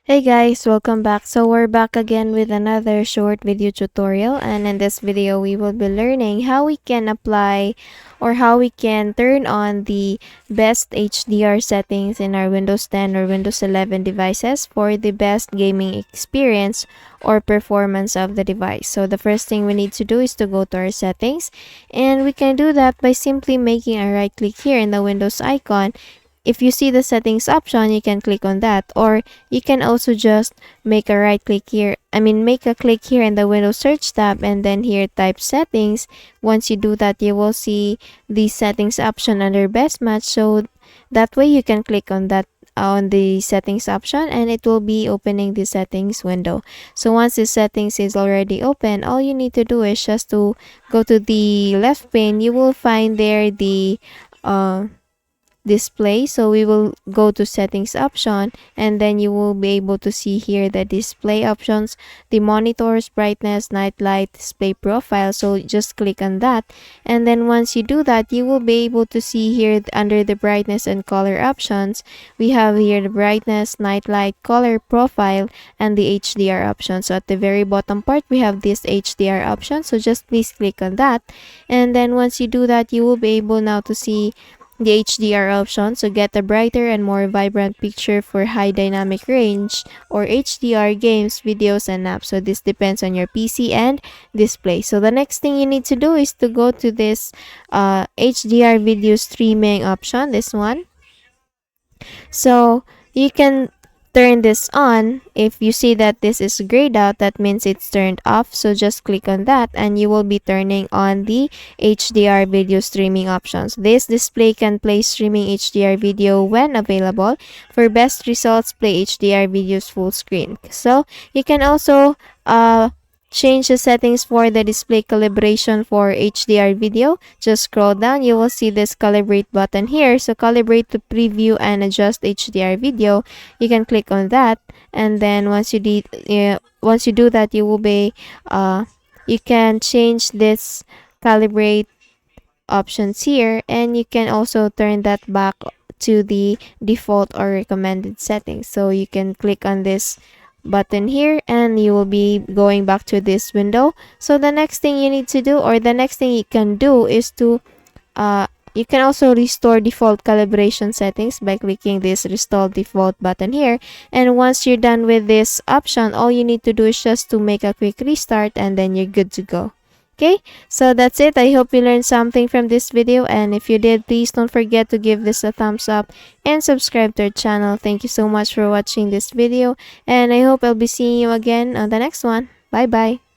Hey guys, welcome back. So we're back again with another short video tutorial, and in this video we will be learning how we can apply or how we can turn on the best HDR settings in our Windows 10 or Windows 11 devices for the best gaming experience or performance of the device. So the first thing we need to do is to go to our settings, and we can do that by simply making a right click here in the Windows icon. If you see the settings option, you can click on that, or you can also just make a right click here. Make a click here in the Windows search tab and then here type settings. Once you do that, you will see the settings option under best match. So that way you can click on that on the settings option and it will be opening the settings window. So once the settings is already open, all you need to do is just to go to the left pane. You will find there the display. So we will go to settings option and then you will be able to see here the display options, the monitors, brightness, night light, display profile. So just click on that, and then once you do that, you will be able to see here under the brightness and color options, we have here the brightness, night light, color profile, and the HDR option. So at the very bottom part we have this HDR option, so just please click on that, and then once you do that, you will be able now to see the HDR option, so get a brighter and more vibrant picture for high dynamic range or HDR games, videos, and apps. So this depends on your PC and display. So the next thing you need to do is to go to this HDR video streaming option, this one. So you can turn this on. If you see that this is grayed out, that means it's turned off. So just click on that and you will be turning on the HDR video streaming options. This display can play streaming HDR video when available. For best results, play HDR videos full screen. So you can also change the settings for the display calibration for HDR video. Just scroll down, you will see this calibrate button here. So calibrate to preview and adjust HDR video. You can click on that, and then once you do that, you will be you can change this calibrate options here, and you can also turn that back to the default or recommended settings. So you can click on this button here and you will be going back to this window. So the next thing you need to do, or the next thing you can do, is to you can also restore default calibration settings by clicking this restore default button here. And once you're done with this option, all you need to do is just to make a quick restart and then you're good to go. Okay, so that's it. I hope you learned something from this video, and if you did, please don't forget to give this a thumbs up and subscribe to our channel. Thank you so much for watching this video, and I hope I'll be seeing you again on the next one. Bye bye.